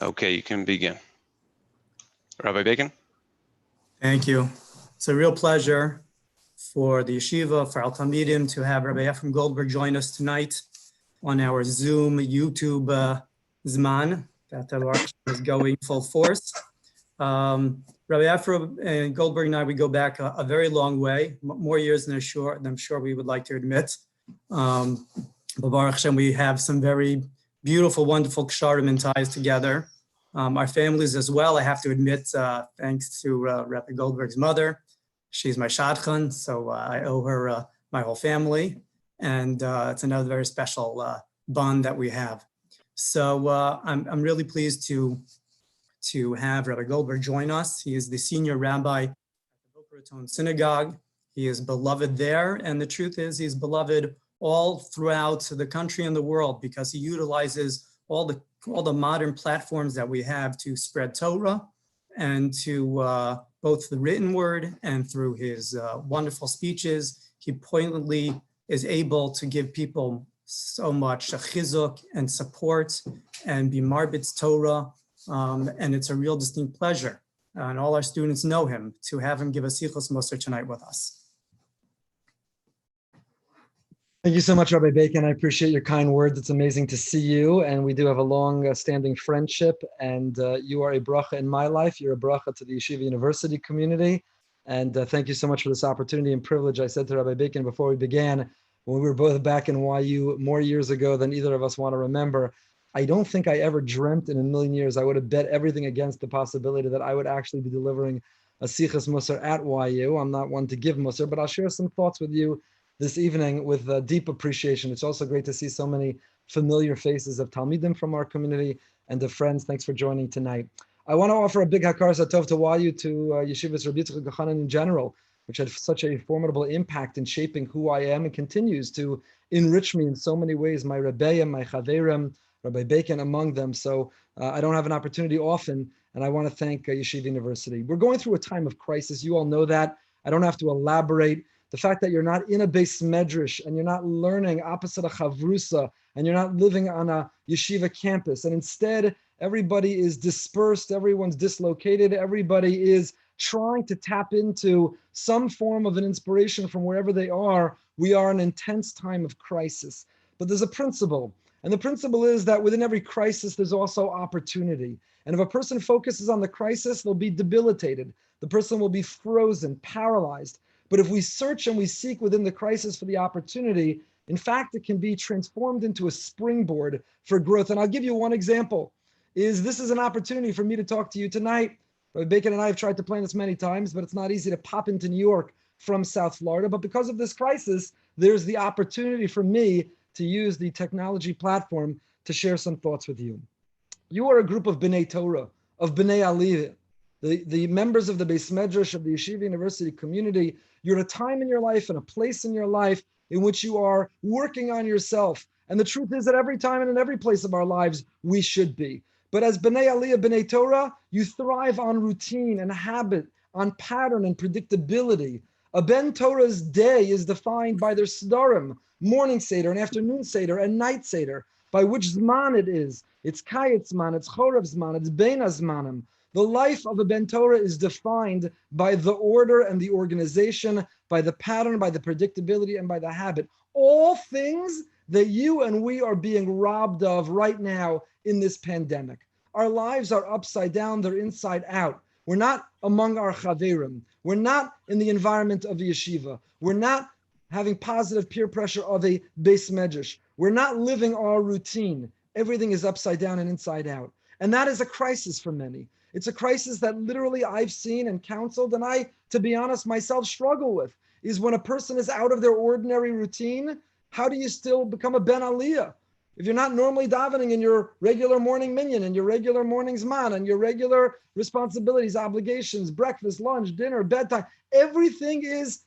Okay, you can begin. Rabbi Bacon? Thank you. It's a real pleasure for the yeshiva, for Al Talmidim, to have Rabbi Efrem Goldberg join us tonight on our Zoom, YouTube Zman that is going full force. Rabbi Efrem and Goldberg and I, we go back a very long way, more years than I'm sure we would like to admit. But Baruch Hashem, we have some very beautiful, wonderful ksharim and ties together. Our families as well, I have to admit, thanks to Rabbi Goldberg's mother. She's my shadchan, so I owe her my whole family. And it's another very special bond that we have. So I'm really pleased to have Rabbi Goldberg join us. He is the senior rabbi at the Boca Raton Synagogue. He is beloved there, and the truth is he's beloved all throughout the country and the world because he utilizes all the modern platforms that we have to spread Torah and to both the written word and through his wonderful speeches. He pointedly is able to give people so much chizuk and support and be marbitz Torah. And it's a real distinct pleasure, and all our students know him, to have him give a Sichas Mussar tonight with us. Thank you so much, Rabbi Bacon. I appreciate your kind words. It's amazing to see you, and we do have a long-standing friendship, and you are a bracha in my life. You're a bracha to the Yeshiva University community, and thank you so much for this opportunity and privilege. I said to Rabbi Bacon before we began, when we were both back in YU more years ago than either of us want to remember, I don't think I ever dreamt in a million years I would have bet everything against the possibility that I would actually be delivering a Sichas Mussar at YU. I'm not one to give Mussar, but I'll share some thoughts with you this evening with deep appreciation. It's also great to see so many familiar faces of Talmidim from our community and of friends. Thanks for joining tonight. I want to offer a big Hakar Satov to YU, to Yeshivas Rabbi Yitzchak Yochanan in general, which had such a formidable impact in shaping who I am and continues to enrich me in so many ways. My Rebbeim, my Chaverim, Rabbi Bacon among them. So I don't have an opportunity often, and I want to thank Yeshiva University. We're going through a time of crisis. You all know that. I don't have to elaborate. The fact that you're not in a beis medrash and you're not learning opposite a chavrusa and you're not living on a yeshiva campus, and instead everybody is dispersed, everyone's dislocated, everybody is trying to tap into some form of an inspiration from wherever they are. We are in an intense time of crisis. But there's a principle. And the principle is that within every crisis, there's also opportunity. And if a person focuses on the crisis, they'll be debilitated. The person will be frozen, paralyzed. But if we search and we seek within the crisis for the opportunity, in fact, it can be transformed into a springboard for growth. And I'll give you one example. This is an opportunity for me to talk to you tonight. Rabbi Bacon and I have tried to plan this many times, but it's not easy to pop into New York from South Florida. But because of this crisis, there's the opportunity for me to use the technology platform to share some thoughts with you. You are a group of B'nai Torah, of B'nai Aliyah, the members of the Beis Medrash of the Yeshiva University community. You're at a time in your life and a place in your life in which you are working on yourself. And the truth is that every time and in every place of our lives, we should be. But as B'nai Aliyah, B'nai Torah, you thrive on routine and habit, on pattern and predictability. A Ben Torah's day is defined by their Sdarim, morning Seder and afternoon Seder and night Seder, by which Zman it is. It's Kayet Zman, it's Chorev Zman, it's Bein Zmanim. The life of a Ben Torah is defined by the order and the organization, by the pattern, by the predictability, and by the habit. All things that you and we are being robbed of right now in this pandemic. Our lives are upside down, they're inside out. We're not among our chaverim. We're not in the environment of the yeshiva. We're not having positive peer pressure of a beis medrash. We're not living our routine. Everything is upside down and inside out. And that is a crisis for many. It's a crisis that literally I've seen and counseled, and I, to be honest, myself struggle with, is when a person is out of their ordinary routine, how do you still become a Ben Aliyah? If you're not normally davening in your regular morning minyan and your regular morning zman and your regular responsibilities, obligations, breakfast, lunch, dinner, bedtime, everything is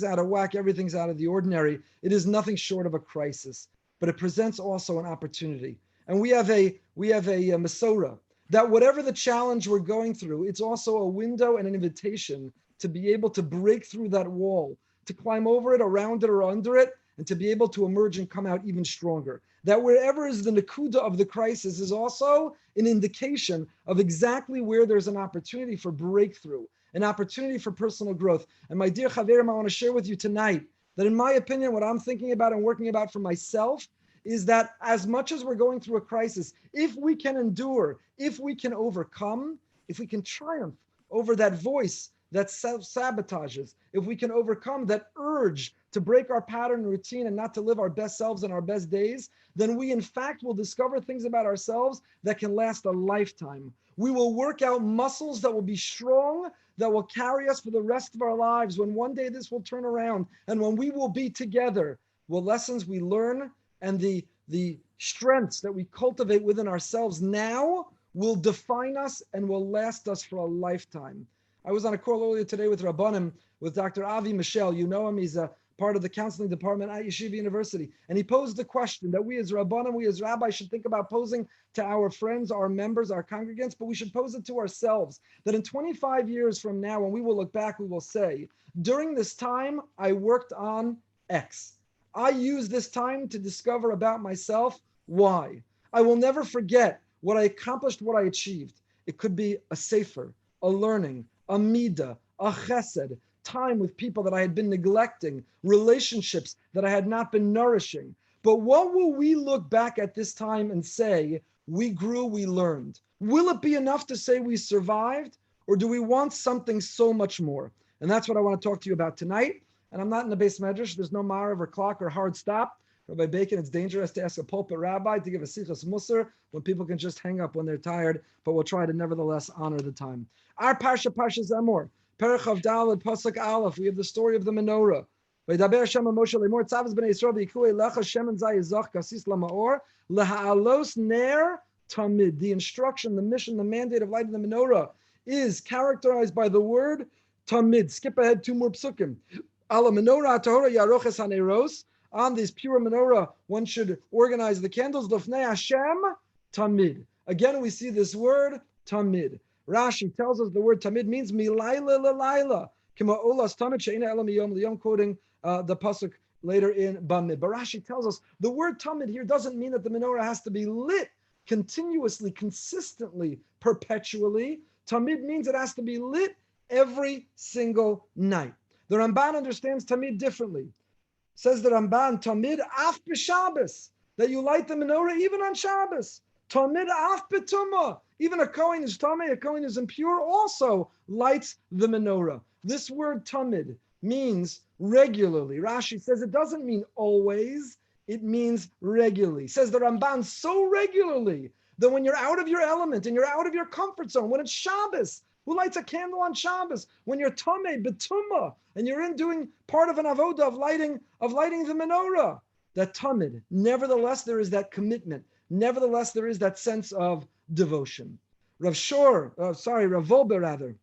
out of whack, everything's out of the ordinary. It is nothing short of a crisis, but it presents also an opportunity. And we have a Masorah that whatever the challenge we're going through, it's also a window and an invitation to be able to break through that wall, to climb over it, around it, or under it, and to be able to emerge and come out even stronger. That wherever is the nakuda of the crisis is also an indication of exactly where there's an opportunity for breakthrough, an opportunity for personal growth. And my dear Chaverim, I want to share with you tonight that in my opinion, what I'm thinking about and working about for myself is that as much as we're going through a crisis, if we can endure, if we can overcome, if we can triumph over that voice that self-sabotages, if we can overcome that urge to break our pattern and routine and not to live our best selves and our best days, then we in fact will discover things about ourselves that can last a lifetime. We will work out muscles that will be strong, that will carry us for the rest of our lives. When one day this will turn around and when we will be together, will lessons we learn and the strengths that we cultivate within ourselves now will define us and will last us for a lifetime. I was on a call earlier today with Rabbanim, with Dr. Avi Michel. You know him, he's a part of the counseling department at Yeshiva University. And he posed the question that we as Rabbanim, we as rabbis should think about posing to our friends, our members, our congregants, but we should pose it to ourselves, that in 25 years from now, when we will look back, we will say, during this time, I worked on X. I used this time to discover about myself Y. I will never forget what I accomplished, what I achieved. It could be a sefer, a learning, a midah, a chesed, time with people that I had been neglecting, relationships that I had not been nourishing. But what will we look back at this time and say, we grew, we learned? Will it be enough to say we survived? Or do we want something so much more? And that's what I want to talk to you about tonight. And I'm not in the base medrash. There's no ma'ariv or clock or hard stop. Rabbi Bacon, it's dangerous to ask a pulpit rabbi to give a Sichas Mussar when people can just hang up when they're tired, but we'll try to nevertheless honor the time. Our Parsha Zemor, Perech of Daled, Pasuk Aleph, we have the story of the menorah. V'daber Hashem Moshe lemor tzavos b'nei Yisrael v'yikhu elecha shemen zayizach kasis lamaor leha'alos ner tamid. The instruction, the mission, the mandate of lighting the menorah is characterized by the word tamid. Skip ahead 2 more psukim. Ala menorah tahora yaroches haneros. On this pure menorah, one should organize the candles. Lefnei Hashem tamid. Again, we see this word tamid. Rashi tells us the word tamid means milayla lelayla. Kima olas tamid she'ena elam yom liyom, quoting the pasuk later in Bamid. But Rashi tells us the word tamid here doesn't mean that the menorah has to be lit continuously, consistently, perpetually. Tamid means it has to be lit every single night. The Ramban understands tamid differently. Says the Ramban, tamid af b'Shabbos, that you light the menorah even on Shabbos. Tamid af b'tumah, even a Kohen is tamid, a Kohen is impure, also lights the menorah. This word tamid means regularly. Rashi says it doesn't mean always, it means regularly. Says the Ramban, so regularly that when you're out of your element and you're out of your comfort zone, when it's Shabbos, who lights a candle on Shabbos? When you're tameh b'tumah and you're in doing part of an avodah of lighting the menorah, that tamid. Nevertheless, there is that commitment. Nevertheless, there is that sense of devotion. Rav Volbe rather,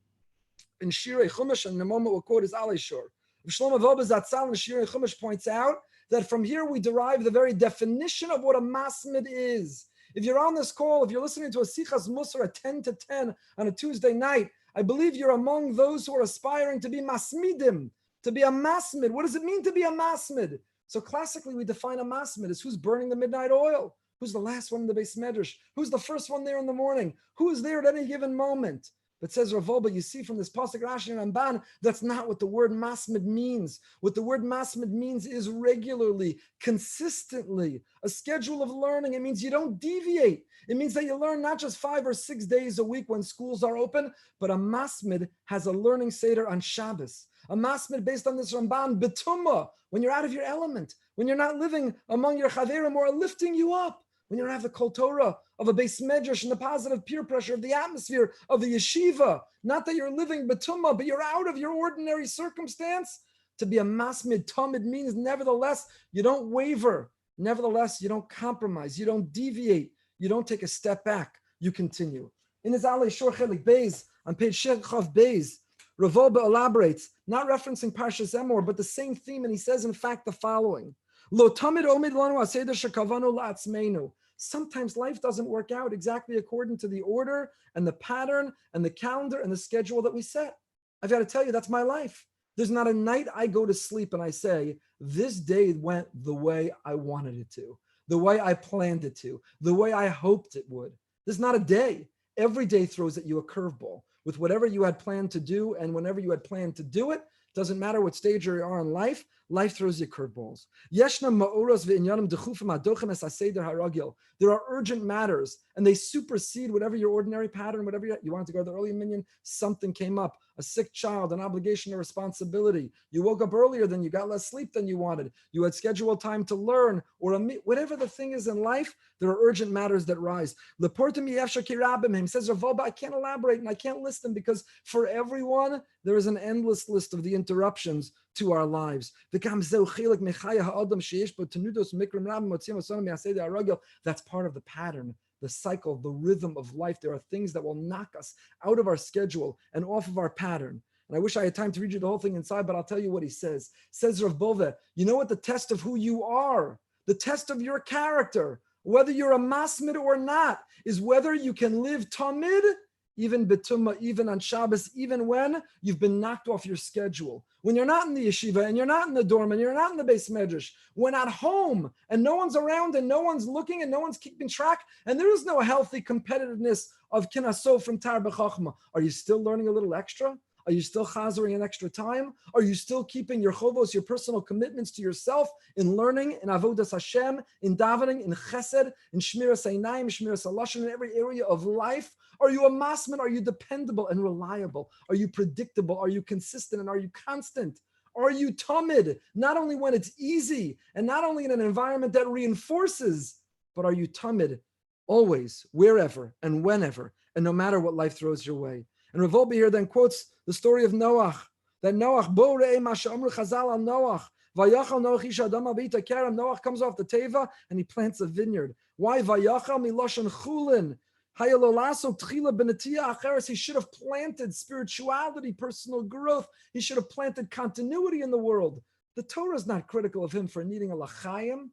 in Shirei Chumash, and in a moment we'll quote his Alei Shor. Rav Shlomo Volbe Zatzal in Shirei Chumash points out that from here we derive the very definition of what a masmid is. If you're on this call, if you're listening to a Sichas Mussar at 10 to 10 on a Tuesday night, I believe you're among those who are aspiring to be masmidim, to be a masmid. What does it mean to be a masmid? So classically, we define a masmid as who's burning the midnight oil, who's the last one in the base medrash, who's the first one there in the morning, who is there at any given moment. But says Rav Volbe, you see from this pasuk Rashi and Ramban, that's not what the word masmid means. What the word masmid means is regularly, consistently, a schedule of learning. It means you don't deviate. It means that you learn not just 5 or 6 days a week when schools are open, but a masmid has a learning seder on Shabbos. A masmid based on this Ramban, betumah, when you're out of your element, when you're not living among your chaverim or lifting you up. When you don't have the kol Torah of a beis medrash and the positive peer pressure of the atmosphere of the yeshiva, not that you're living betumah, but you're out of your ordinary circumstance. To be a masmid tamid means nevertheless, you don't waver. Nevertheless, you don't compromise. You don't deviate. You don't take a step back. You continue. In his Alei Shor Chelik Beis, on page Shechav Beis, Rav Volbe elaborates, not referencing Parsha Zemor, but the same theme, and he says, in fact, the following. Lo tamid omid lanu aseder shekavanu la'atzmeinu. Sometimes life doesn't work out exactly according to the order and the pattern and the calendar and the schedule that we set. I've got to tell you, that's my life. There's not a night I go to sleep and I say, this day went the way I wanted it to, the way I planned it to, the way I hoped it would. There's not a day. Every day throws at you a curveball with whatever you had planned to do, and whenever you had planned to do it, doesn't matter what stage you are in life, life throws you curveballs. There are urgent matters, and they supersede whatever your ordinary pattern, whatever you wanted to go to the early minyan, something came up, a sick child, an obligation or responsibility. You woke up earlier than you got less sleep than you wanted. You had scheduled time to learn, or whatever the thing is in life, there are urgent matters that rise. He says, Rav, I can't elaborate and I can't list them because for everyone, there is an endless list of the interruptions to our lives. That's part of the pattern, the cycle, the rhythm of life. There are things that will knock us out of our schedule and off of our pattern. And I wish I had time to read you the whole thing inside, but I'll tell you what he says. Says Rav Bove, you know what the test of who you are, the test of your character, whether you're a masmid or not, is whether you can live tamid, even betumah, even on Shabbos, even when you've been knocked off your schedule. When you're not in the yeshiva and you're not in the dorm and you're not in the beis medrash, when at home and no one's around and no one's looking and no one's keeping track and there is no healthy competitiveness of kinaso from tar b'chachma, are you still learning a little extra? Are you still chazering an extra time? Are you still keeping your chovos, your personal commitments to yourself in learning, in avodas Hashem, in davening, in chesed, in shmiras einayim, shmiras halashon, in every area of life? Are you a masman? Are you dependable and reliable? Are you predictable? Are you consistent? And are you constant? Are you tamid? Not only when it's easy and not only in an environment that reinforces, but are you tamid always, wherever and whenever, and no matter what life throws your way? And Rav Wolbe here then quotes the story of Noach, that Noach, Bo re'eh ma she'amru Chazal al Noach, vayachal Noach ish adam avita kerem. Noach comes off the teva and he plants a vineyard. Why? Vayachal miloshan chulin. Hayalolaso tchila benetia acheres. He should have planted spirituality, personal growth. He should have planted continuity in the world. The Torah is not critical of him for needing a lachayim.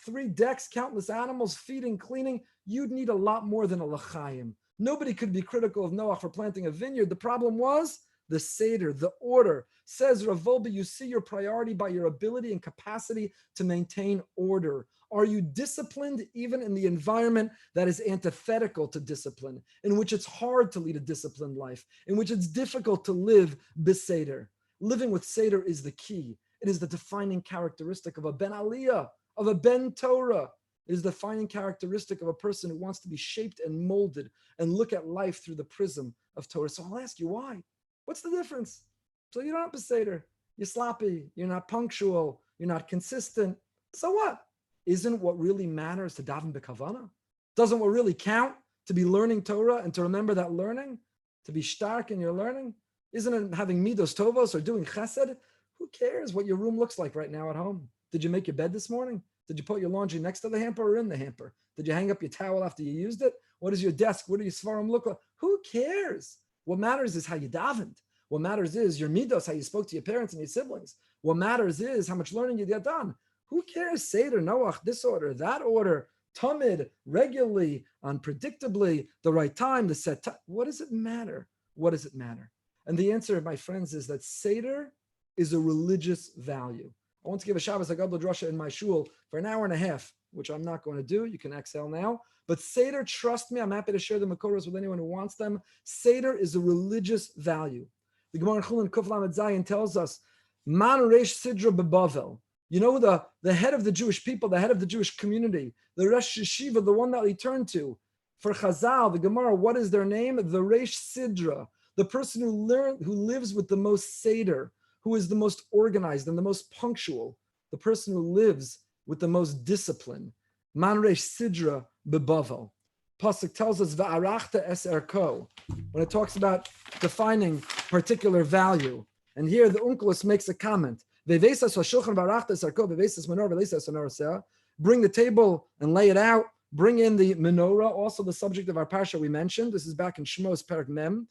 3 decks, countless animals, feeding, cleaning. You'd need a lot more than a lachayim. Nobody could be critical of Noach for planting a vineyard. The problem was the Seder, the order. Says Rav Wolbe, you see your priority by your ability and capacity to maintain order. Are you disciplined even in the environment that is antithetical to discipline, in which it's hard to lead a disciplined life, in which it's difficult to live b'Seder? Living with Seder is the key. It is the defining characteristic of a Ben Aliyah, of a Ben Torah. It is the defining characteristic of a person who wants to be shaped and molded and look at life through the prism of Torah. So I'll ask you why. What's the difference? So you don't have Seder. You're sloppy. You're not punctual. You're not consistent. So what? Isn't what really matters to daven b'kavana? Doesn't what really count to be learning Torah and to remember that learning? To be stark in your learning? Isn't it having midos tovos or doing chesed? Who cares what your room looks like right now at home? Did you make your bed this morning? Did you put your laundry next to the hamper or in the hamper? Did you hang up your towel after you used it? What is your desk? What do your svarim look like? Who cares? What matters is how you davened. What matters is your midos, how you spoke to your parents and your siblings. What matters is how much learning you get done. Who cares? Seder, Noach, this order, that order, tamid, regularly, unpredictably, the right time, the set time. What does it matter? What does it matter? And the answer, my friends, is that Seder is a religious value. I want to give a Shabbos Agad Drasha in my shul for an hour and a half, which I'm not going to do. You can exhale now. But Seder, trust me, I'm happy to share the Makoros with anyone who wants them. Seder is a religious value. The Gemara in Chulin Kuf Lamed Zayin tells us, Man Reish Sidra Bebavel. You know, the head of the Jewish people, the head of the Jewish community, the Rosh Yeshiva, the one that we turn to. For Chazal, the Gemara, what is their name? The Reish Sidra, the person who lives with the most Seder, who is the most organized and the most punctual, the person who lives with the most discipline. Man Reish Sidra Bebavel. Pasuk tells us, Va'arachta es erko, when it talks about defining particular value. And here the Unkelus makes a comment. Bring the table and lay it out. Bring in the menorah, also the subject of our parsha we mentioned. This is back in Shmos Perek Mem.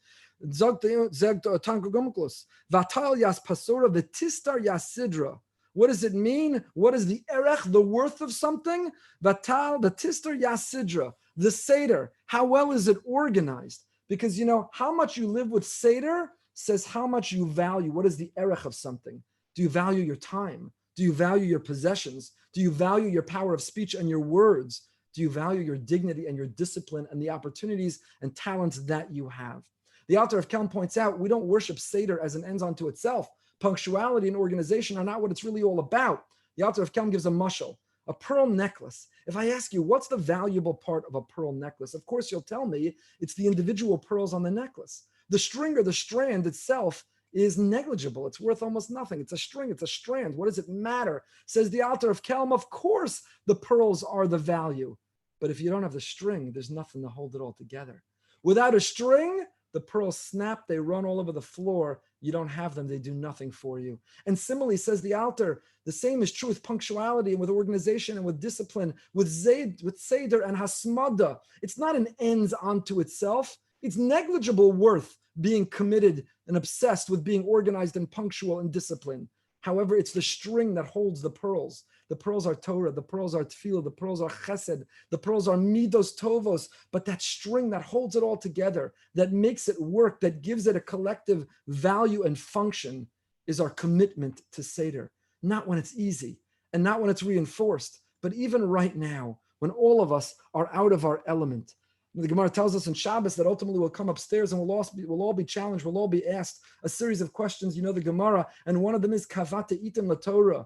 What does it mean? What is the erech, the worth of something? Vatal, the tistar yasidra, the Seder. How well is it organized? Because you know how much you live with Seder says how much you value. What is the erech of something? Do you value your time? Do you value your possessions? Do you value your power of speech and your words? Do you value your dignity and your discipline and the opportunities and talents that you have? The author of Kelm points out, we don't worship Seder as an ends unto itself. Punctuality and organization are not what it's really all about. The author of Kelm gives a mushal, a pearl necklace. If I ask you, what's the valuable part of a pearl necklace? Of course, you'll tell me it's the individual pearls on the necklace. The string or the strand itself is negligible. It's worth almost nothing. It's a string, it's a strand. What does it matter? Says the author of Kelm, of course the pearls are the value. But if you don't have the string, there's nothing to hold it all together. Without a string, the pearls snap, they run all over the floor. You don't have them, they do nothing for you. And similarly, says the author, the same is true with punctuality and with organization and with discipline, with Seder and Hasmada. It's not an ends unto itself. It's negligible worth being committed and obsessed with being organized and punctual and disciplined. However, it's the string that holds the pearls. The pearls are Torah, the pearls are Tefillah, the pearls are Chesed, the pearls are Midos Tovos, but that string that holds it all together, that makes it work, that gives it a collective value and function is our commitment to Seder. Not when it's easy and not when it's reinforced, but even right now, when all of us are out of our element. The Gemara tells us in Shabbos that ultimately we'll come upstairs and we'll all be challenged, we'll all be asked a series of questions, you know the Gemara, and one of them is Kavata Itim La Torah.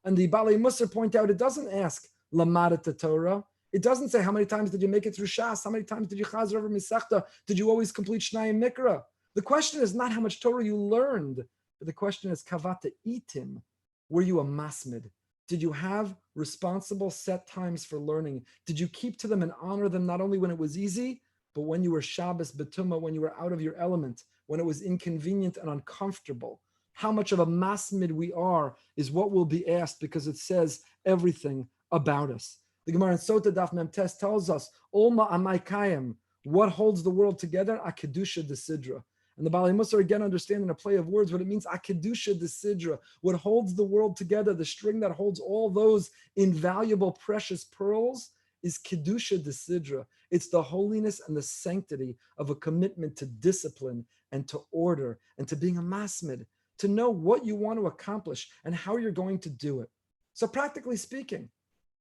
And the Balei Mussar point out, it doesn't ask Lamadat Torah. It doesn't say how many times did you make it through Shas, how many times did you chazer over Misechta, did you always complete Shnayim Mikra? The question is not how much Torah you learned, but the question is Kavata Itim. Were you a masmid? Did you have responsible set times for learning? Did you keep to them and honor them not only when it was easy, but when you were Shabbos Betuma, when you were out of your element, when it was inconvenient and uncomfortable? How much of a masmid we are is what will be asked because it says everything about us. The Gemara in Sota Daf Mem Tes tells us, Olma Amai Kayim, what holds the world together? Akedusha de Sidra. And the Balei Mussar again understanding a play of words, what it means, Akedusha de Sidra, what holds the world together, the string that holds all those invaluable, precious pearls is Kedusha de Sidra. It's the holiness and the sanctity of a commitment to discipline and to order and to being a masmid, to know what you want to accomplish and how you're going to do it. So practically speaking,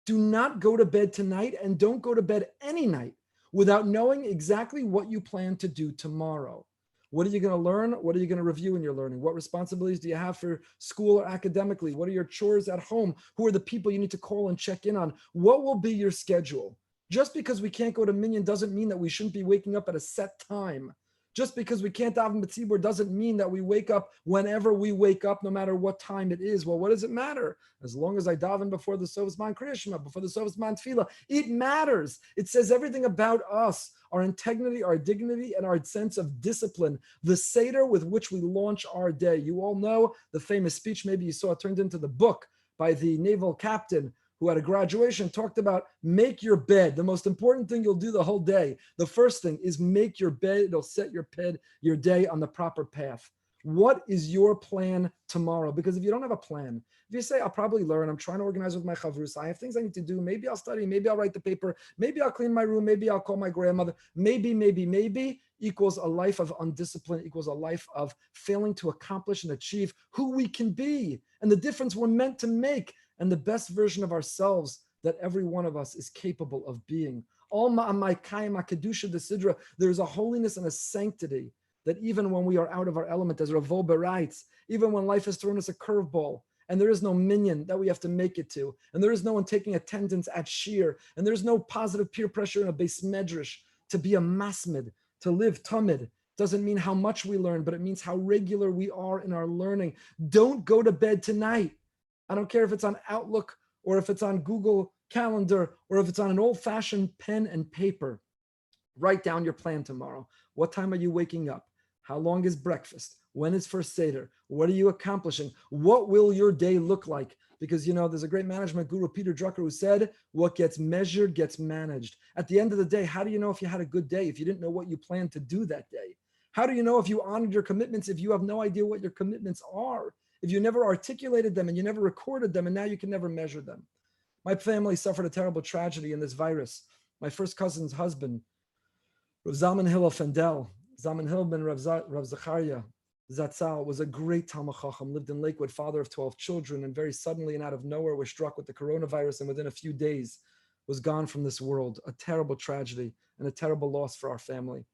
do not go to bed tonight and don't go to bed any night without knowing exactly what you plan to do tomorrow. What are you going to learn? What are you going to review in your learning? What responsibilities do you have for school or academically? What are your chores at home? Who are the people you need to call and check in on? What will be your schedule? Just because we can't go to Minyan doesn't mean that we shouldn't be waking up at a set time. Just because we can't daven b'tzibur doesn't mean that we wake up whenever we wake up, no matter what time it is. Well, what does it matter? As long as I daven before the Sovas Man Kriya Shema, before the Sovas Man Tefillah, it matters. It says everything about us, our integrity, our dignity, and our sense of discipline, the Seder with which we launch our day. You all know the famous speech, maybe you saw it turned into the book by the naval captain who at a graduation talked about make your bed. The most important thing you'll do the whole day. The first thing is make your bed. It'll set your day on the proper path. What is your plan tomorrow? Because if you don't have a plan, if you say, I'll probably learn, I'm trying to organize with my chavrus, I have things I need to do, maybe I'll study, maybe I'll write the paper, maybe I'll clean my room, maybe I'll call my grandmother, maybe, equals a life of undiscipline, equals a life of failing to accomplish and achieve who we can be and the difference we're meant to make and the best version of ourselves that every one of us is capable of being. There's a holiness and a sanctity that even when we are out of our element, as Rav Goldberg writes, even when life has thrown us a curveball, and there is no minyan that we have to make it to, and there is no one taking attendance at shir, and there's no positive peer pressure in a beis medrash, to be a masmid, to live tamid, doesn't mean how much we learn, but it means how regular we are in our learning. Don't go to bed tonight. I don't care if it's on Outlook or if it's on Google Calendar or if it's on an old-fashioned pen and paper. Write down your plan tomorrow. What time are you waking up? How long is breakfast? When is first Seder? What are you accomplishing? What will your day look like? Because, you know, there's a great management guru, Peter Drucker, who said, what gets measured gets managed. At the end of the day, how do you know if you had a good day if you didn't know what you planned to do that day? How do you know if you honored your commitments if you have no idea what your commitments are? If you never articulated them and you never recorded them and now you can never measure them. My family suffered a terrible tragedy in this virus. My first cousin's husband, Rav Zalman Hillel Fendel, Zalman Hillel ben Rav Zachariah, Zatzal was a great Talmid Chacham, lived in Lakewood, father of 12 children, and very suddenly and out of nowhere was struck with the coronavirus, and within a few days was gone from this world. A terrible tragedy and a terrible loss for our family.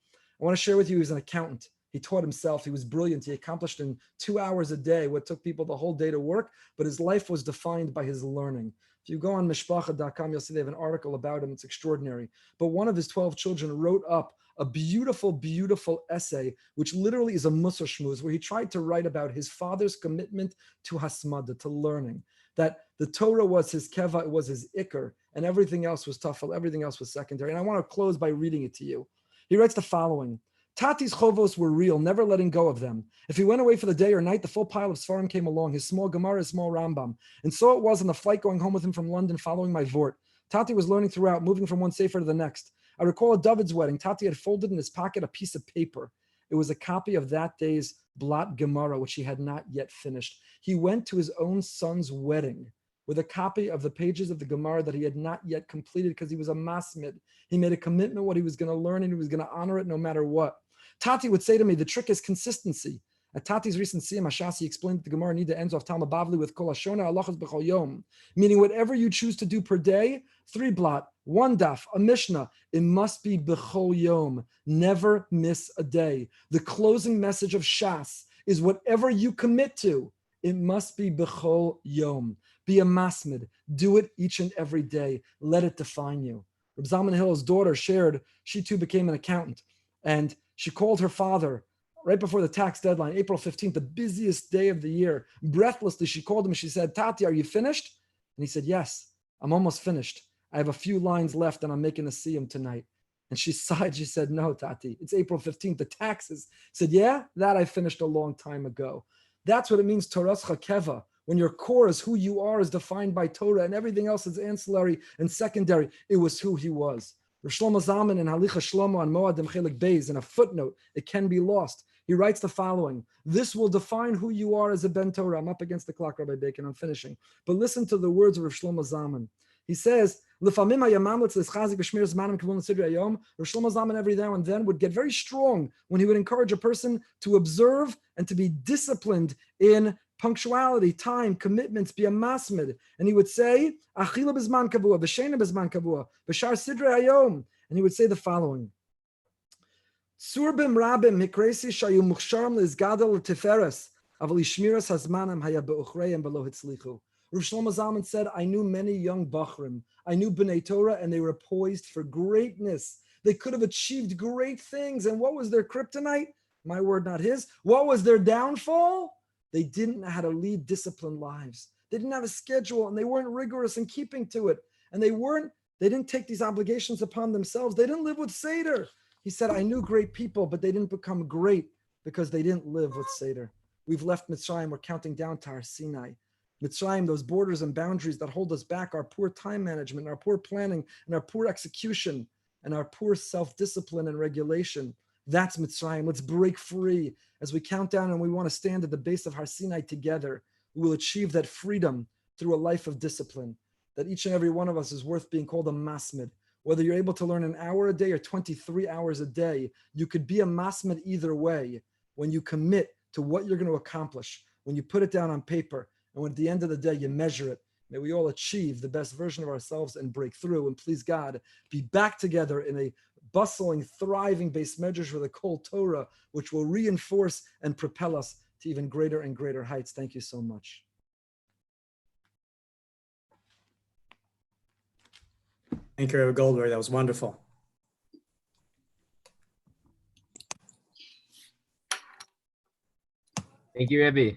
I want to share with you, he was an accountant. He taught himself. He was brilliant. He accomplished in 2 hours a day what took people the whole day to work, but his life was defined by his learning. If you go on mishpacha.com, you'll see they have an article about him. It's extraordinary. But one of his 12 children wrote up a beautiful, beautiful essay, which literally is a Mussar shmooze, where he tried to write about his father's commitment to hasmada, to learning, that the Torah was his keva, it was his ikr, and everything else was tafel, everything else was secondary. And I want to close by reading it to you. He writes the following: Tati's chovos were real, never letting go of them. If he went away for the day or night, the full pile of Sfarim came along, his small Gemara, his small Rambam. And so it was on the flight going home with him from London, following my Vort. Tati was learning throughout, moving from one sefer to the next. I recall at David's wedding, Tati had folded in his pocket a piece of paper. It was a copy of that day's Blot Gemara, which he had not yet finished. He went to his own son's wedding with a copy of the pages of the Gemara that he had not yet completed because he was a masmid. He made a commitment what he was going to learn, and he was going to honor it no matter what. Tati would say to me, the trick is consistency. At Tati's recent Siyam Hashas, he explained that the Gemara Nida ends off Talmud Bavli with Kol Hashona Halachos B'chol Yom, meaning whatever you choose to do per day, 3 blot, 1 daf, a Mishnah, it must be B'chol Yom. Never miss a day. The closing message of Shas is whatever you commit to, it must be B'chol Yom. Be a masmid. Do it each and every day. Let it define you. Reb Zalman Hill's daughter shared, she too became an accountant, and she called her father right before the tax deadline, April 15th, the busiest day of the year. Breathlessly, she called him and she said, Tati, are you finished? And he said, yes, I'm almost finished. I have a few lines left and I'm making a siyum tonight. And she sighed. She said, no, Tati, it's April 15th, the taxes. He said, yeah, that I finished a long time ago. That's what it means, Toras Chakeva. When your core is who you are, is defined by Torah, and everything else is ancillary and secondary. It was who he was. Rav Shlomo Zalman in Halicha Shlomo on Moadim Chelik Beis, in a footnote, it can be lost. He writes the following: this will define who you are as a Ben Torah. I'm up against the clock, Rabbi Bacon, I'm finishing. But listen to the words of Rav Shlomo Zalman. He says, Rav Shlomo Zalman every now and then would get very strong when he would encourage a person to observe and to be disciplined in punctuality, time, commitments, be a masmid. And he would say, Achila bezman kavua, v'shena bezman kavua, v'shar sidrei hayom. And he would say the following: Surbim rabim hikresi shayu muchsharam lizgadol tiferes aval ishmiras hazmanam haya be'uchreim below hitzlichu. Rav Shlomo Zalman said, I knew many young Bachrim. I knew B'nai Torah, and they were poised for greatness. They could have achieved great things. And what was their kryptonite? My word, not his. What was their downfall? They didn't know how to lead disciplined lives. They didn't have a schedule, and they weren't rigorous in keeping to it. And they didn't take these obligations upon themselves. They didn't live with Seder. He said, I knew great people, but they didn't become great because they didn't live with Seder. We've left Mitzrayim. We're counting down to our Sinai. Mitzrayim, those borders and boundaries that hold us back, our poor time management, our poor planning, and our poor execution, and our poor self-discipline and regulation. That's Mitzrayim. Let's break free. As we count down and we want to stand at the base of Har Sinai together, we will achieve that freedom through a life of discipline, that each and every one of us is worth being called a masmid. Whether you're able to learn an hour a day or 23 hours a day, you could be a masmid either way when you commit to what you're going to accomplish, when you put it down on paper, and when at the end of the day you measure it. May we all achieve the best version of ourselves and break through, and please God, be back together in a bustling, thriving base measures for the Kol Torah, which will reinforce and propel us to even greater and greater heights. Thank you so much. Thank you, Rabbi Goldberg. That was wonderful. Thank you, Rabbi.